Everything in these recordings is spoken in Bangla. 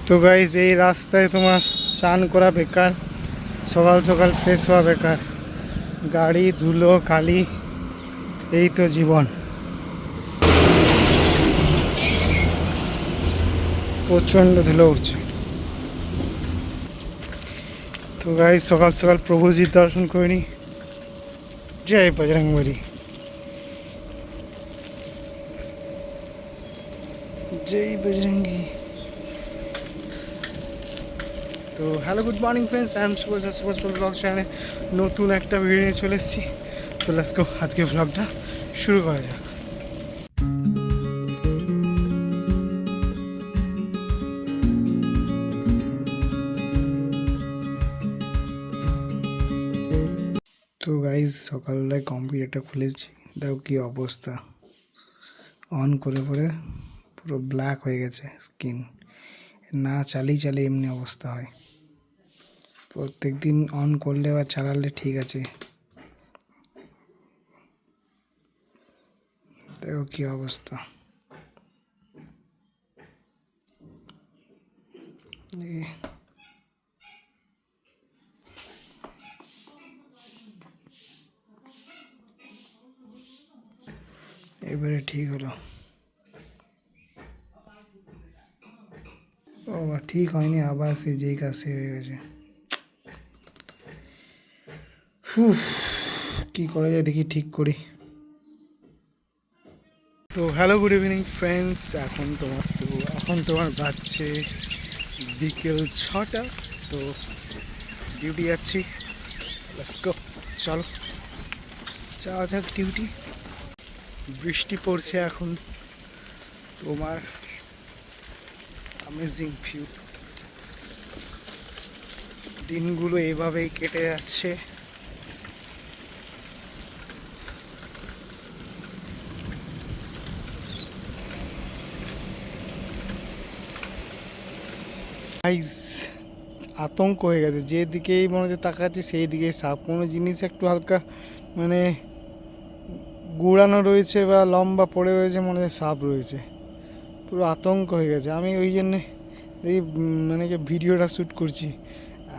তো গাইজ এই রাস্তায় তোমার চান করা বেকার, সকাল সকাল ফ্রেশ হওয়া বেকার, গাড়ি ধুলো কালি, এই তো জীবন। প্রচণ্ড ধুলো উঠছে। তো গাইজ সকাল সকাল প্রভুজির দর্শন করে নি। জয় বজরংবলী, জয় বজরঙ্গী। তো hello, good morning friends, I am Subhash blog চ্যানেলে নতুন একটা ভিডিও নিয়ে চলে এসেছি। তো লেটস গো, আজকে ভ্লগটা শুরু করা যাক। তো গাইজ সকালবেলায় কম্পিউটারটা খুলেছি, দেখো কি অবস্থা, অন করে করে পুরো ব্ল্যাক হয়ে গেছে স্ক্রিন। না চালিয়ে এমনি অবস্থা হয়। প্রত্যেক দিন অন করলে বা চালালে ঠিক আছে, দেখো কি অবস্থা। এবারে ঠিক হলো। ও ঠিক হয়নি, আবার সে যেই কাজ সে হয়ে গেছে। কি করা যায় দেখি, ঠিক করি। তো হ্যালো, গুড ইভিনিং ফ্রেন্ডস। এখন তোমার বাজছে বিকেল 6টা। তো ডিউটি যাচ্ছি, লেটস গো, চলো যাওয়া যাক ডিউটি। বৃষ্টি পড়ছে এখন, তোমার অ্যামেজিং ভিউ। দিনগুলো এভাবেই কেটে যাচ্ছে। গাইস আতঙ্ক হয়ে গেছে, যেদিকেই মনে হচ্ছে তাকাচ্ছি সেই দিকেই সাপ। কোনো জিনিস একটু হালকা মানে গুড়ানো রয়েছে বা লম্বা পড়ে রয়েছে, মনে হয় সাপ রয়েছে। পুরো আতঙ্ক হয়ে গেছে। আমি ওই জন্যে এই মানে যে ভিডিওটা শ্যুট করছি,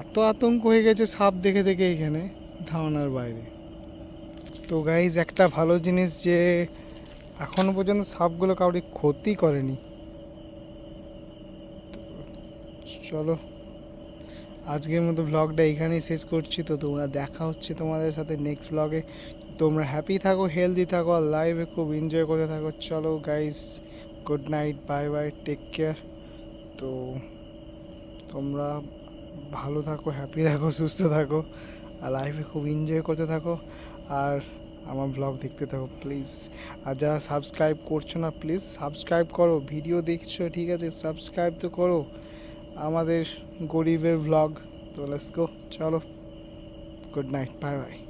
এত আতঙ্ক হয়ে গেছে সাপ দেখে দেখে এখানে ধারণার বাইরে। তো গাইজ একটা ভালো জিনিস যে এখনো পর্যন্ত সাপগুলো কাউরি ক্ষতি করেনি। চলো আজকের মতো ব্লগটা এখানেই শেষ করছি। তো তোমরা দেখা হচ্ছে তোমাদের সাথে নেক্সট ব্লগে। তোমরা হ্যাপি থাকো, হেলদি থাকো, আর লাইফে খুব এনজয় করতে থাকো। চলো guys, good night, bye bye, take care. তো তোমরা ভালো থাকো, হ্যাপি থাকো, সুস্থ থাকো, আর লাইফে খুব এনজয় করতে থাকো, আর আমার ব্লগ দেখতে থাকো প্লিজ। আর যারা সাবস্ক্রাইব করছো না, প্লিজ সাবস্ক্রাইব করো। ভিডিও দেখছো ঠিক আছে, সাবস্ক্রাইব তো করো। আমাদের গরিবের ব্লগ। তো লেটস গো, চলো, গুড নাইট, বাই বাই।